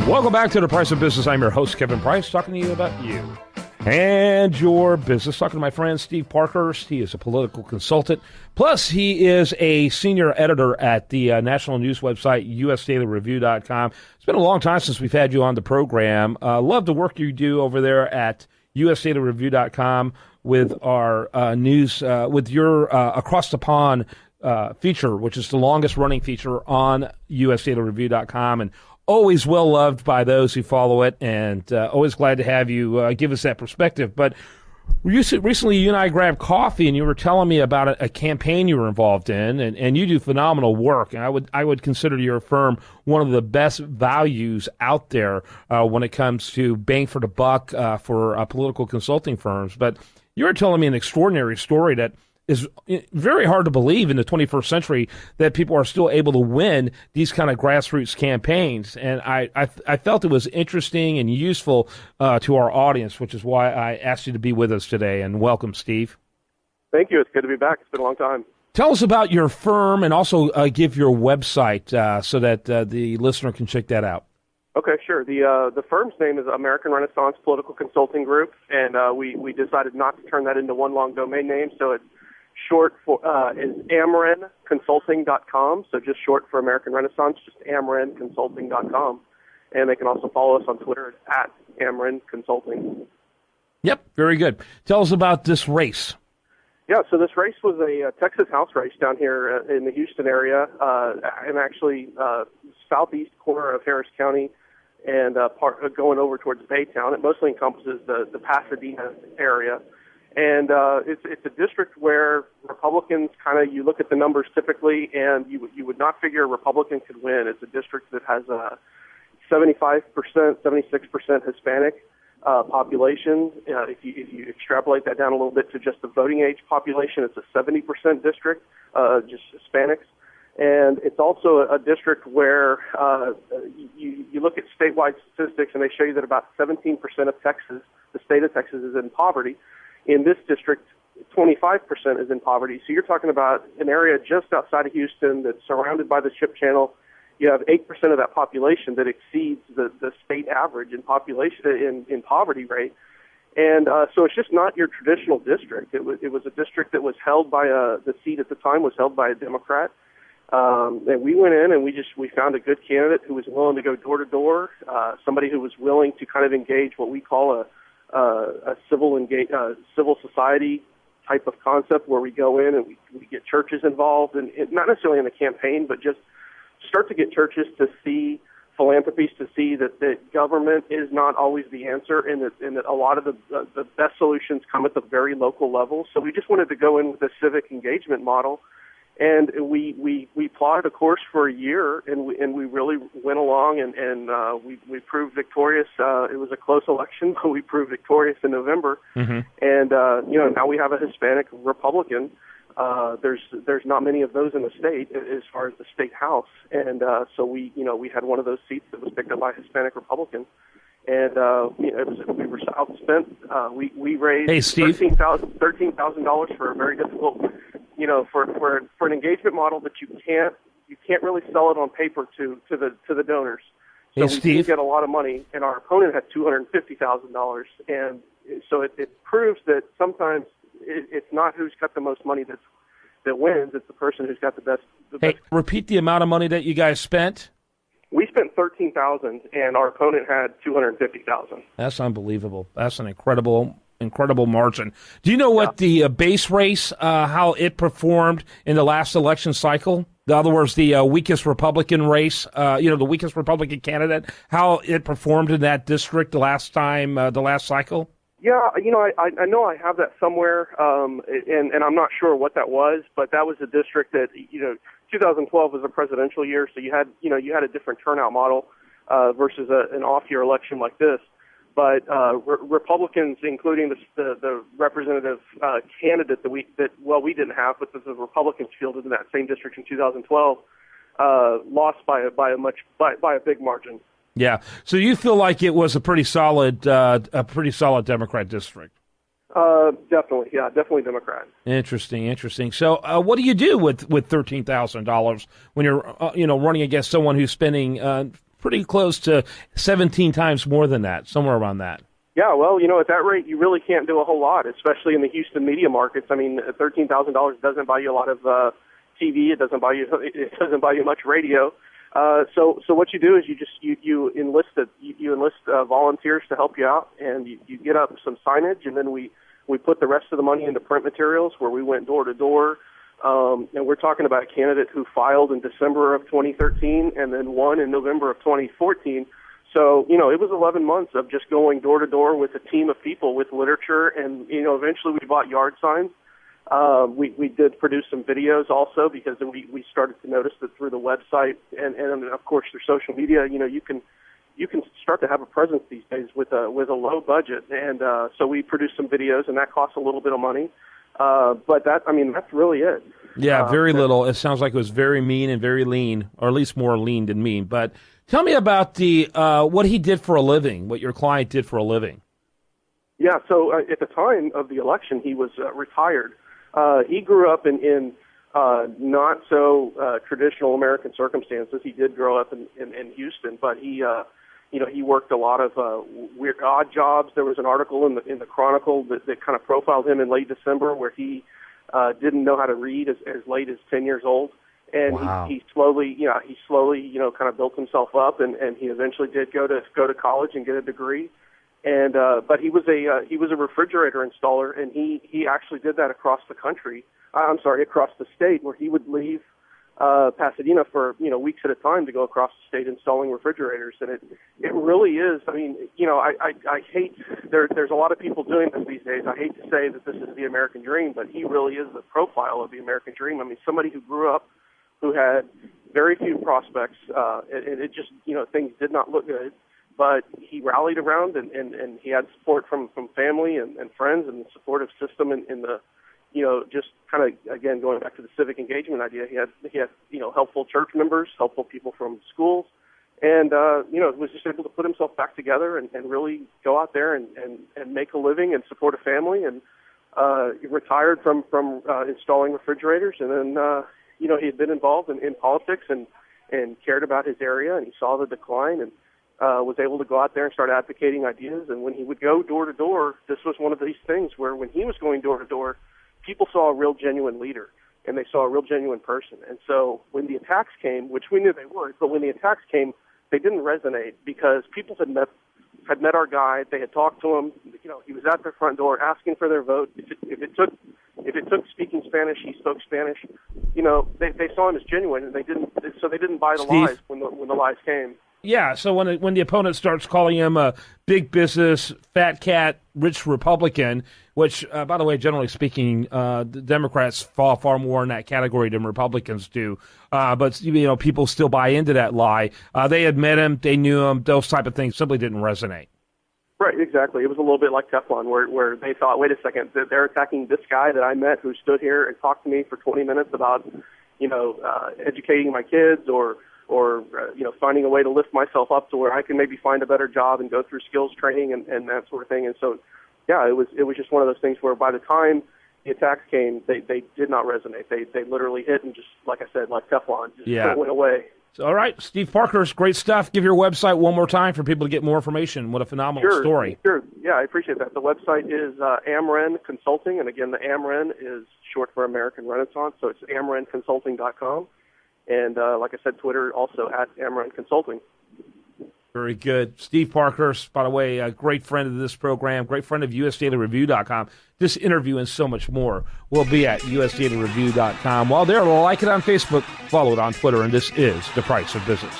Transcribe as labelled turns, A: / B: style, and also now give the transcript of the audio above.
A: Welcome back to The Price of Business. I'm your host, Kevin Price, talking to you about you and your business. Talking to my friend, Steve Parkhurst. He is a political consultant. Plus, he is a senior editor at the national news website, usdailyreview.com. It's been a long time since we've had you on the program. Love the work you do over there at usdailyreview.com with our news, with your Across the Pond feature, which is the longest running feature on usdailyreview.com, and always well loved by those who follow it, and always glad to have you give us that perspective. But recently, you and I grabbed coffee, and you were telling me about a campaign you were involved in, and you do phenomenal work. And I would consider your firm one of the best values out there when it comes to bang for the buck for political consulting firms. But you were telling me an extraordinary story that is very hard to believe in the 21st century that people are still able to win these kind of grassroots campaigns. And I felt it was interesting and useful to our audience, which is why I asked you to be with us today. And welcome, Steve.
B: Thank you. It's good to be back. It's been a long time.
A: Tell us about your firm and also give your website so that the listener can check that out.
B: Okay, sure. The firm's name is American Renaissance Political Consulting Group, and we decided not to turn that into one long domain name, so it's short for is amrenconsulting.com, so just short for American Renaissance, just amrenconsulting.com. And they can also follow us on Twitter at amrenconsulting.
A: Yep, very good. Tell us about this race.
B: Yeah, so this race was a Texas House race down here in the Houston area, and actually southeast corner of Harris County, and going over towards Baytown. It mostly encompasses the Pasadena area. And it's a district where Republicans you look at the numbers typically, and you would not figure a Republican could win. It's a district that has a 75%, 76% Hispanic population. If you extrapolate that down a little bit to just the voting age population, it's a 70% district, just Hispanics. And it's also a district where you look at statewide statistics, and they show you that about 17% of Texas, the state of Texas, is in poverty. In this district, 25% is in poverty. So you're talking about an area just outside of Houston that's surrounded by the Ship Channel. You have 8% of that population that exceeds the state average in population in poverty rate. And so it's just not your traditional district. It was a district that was held by the seat at the time was held by a Democrat. And we went in and we found a good candidate who was willing to go door to door, somebody who was willing to kind of engage what we call a civil society type of concept, where we go in and we get churches involved, and not necessarily in the campaign, but just start to get churches to see philanthropies, to see that government is not always the answer, and that a lot of the best solutions come at the very local level. So we just wanted to go in with a civic engagement model. And we plotted a course for a year, and we really went along, and we proved victorious. It was a close election, but we proved victorious in November. Mm-hmm. And now we have a Hispanic Republican. There's not many of those in the state as far as the state house, and so we had one of those seats that was picked up by a Hispanic Republican. And we were outspent. We raised $13,000 for a very difficult, for an engagement model that you can't really sell it on paper to the donors. So we did get a lot of money, and our opponent had $250,000, and so it proves that sometimes it's not who's got the most money that wins; it's the person who's got the best.
A: Repeat the amount of money that you guys spent.
B: We spent $13,000, and our opponent had $250,000. That's
A: unbelievable. That's an incredible margin. Do you know what the base race, how it performed in the last election cycle? In other words, the weakest Republican race, the weakest Republican candidate, how it performed in that district the last cycle?
B: Yeah, I know I have that somewhere, and I'm not sure what that was, but that was a district that, 2012 was a presidential year, so you had a different turnout model versus an off-year election like this. But Republicans, including the representative candidate that we didn't have, but the Republicans fielded in that same district in 2012, lost by a big margin.
A: Yeah. So you feel like it was a pretty solid Democrat district.
B: Definitely. Yeah, definitely Democrat.
A: Interesting. So what do you do with $13,000 when you're running against someone who's spending pretty close to 17 times more than that, somewhere around that.
B: Yeah, well, at that rate, you really can't do a whole lot, especially in the Houston media markets. I mean, $13,000 doesn't buy you a lot of TV. It doesn't buy you much radio. So what you do is you enlist volunteers to help you out, and you get up some signage, and then we put the rest of the money into print materials, where we went door to door. And we're talking about a candidate who filed in December of 2013 and then won in November of 2014. So, it was 11 months of just going door to door with a team of people with literature, and, eventually we bought yard signs. We did produce some videos also, because then we started to notice that through the website and of course through social media, you can start to have a presence these days with a low budget. And so we produced some videos, and that costs a little bit of money. But that's really it.
A: Yeah, very little. It sounds like it was very mean and very lean, or at least more lean than mean. But tell me about the what he did for a living, what your client did for a living.
B: Yeah, so at the time of the election, he was retired. He grew up in not so traditional American circumstances. He did grow up in Houston, but he worked a lot of weird, odd jobs. There was an article in the Chronicle that kind of profiled him in late December, where he didn't know how to read as late as 10 years old, and
A: wow.
B: he slowly kind of built himself up, and he eventually did go to college and get a degree. And but he was a refrigerator installer, and he actually did that across the across the state, where he would leave Pasadena for weeks at a time to go across the state installing refrigerators. And it really is. I mean, I hate there's a lot of people doing this these days. I hate to say that this is the American dream, but he really is the profile of the American dream. I mean, somebody who grew up, who had very few prospects, and it just things did not look good. But he rallied around, and he had support from family and friends, and the supportive system in the, just kind of, again, going back to the civic engagement idea, he had helpful church members, helpful people from schools, and, was just able to put himself back together and really go out there and make a living and support a family. And he retired from installing refrigerators, and then, he had been involved in politics and cared about his area, and he saw the decline, and was able to go out there and start advocating ideas. And when he would go door to door, this was one of these things where when he was going door to door, people saw a real genuine leader, and they saw a real genuine person. And so when the attacks came, which we knew they would, but when the attacks came, they didn't resonate, because people had met our guy. They had talked to him. He was at their front door asking for their vote. If it took speaking Spanish, he spoke Spanish. They saw him as genuine, and they didn't buy the lies when the lies came.
A: Yeah, so when the opponent starts calling him a big business, fat cat, rich Republican, which, by the way, generally speaking, the Democrats fall far more in that category than Republicans do. But people still buy into that lie. They had met him, they knew him, those type of things simply didn't resonate.
B: Right, exactly. It was a little bit like Teflon, where they thought, wait a second, they're attacking this guy that I met who stood here and talked to me for 20 minutes about, educating my kids or finding a way to lift myself up to where I can maybe find a better job and go through skills training and that sort of thing. And so, yeah, it was just one of those things where by the time the attacks came, they did not resonate. They literally hit, and just, like I said, like Teflon, just went away.
A: So, all right, Steve Parkhurst, great stuff. Give your website one more time for people to get more information. What a phenomenal story.
B: Sure. Yeah, I appreciate that. The website is AmRen Consulting, and again, the AmRen is short for American Renaissance, so it's amrenconsulting.com. And like I said, Twitter also at AmRen Consulting.
A: Very good. Steve Parkhurst, by the way, a great friend of this program, great friend of USDailyReview.com. This interview and so much more will be at USDailyReview.com. While there, like it on Facebook, follow it on Twitter, and this is The Price of Business.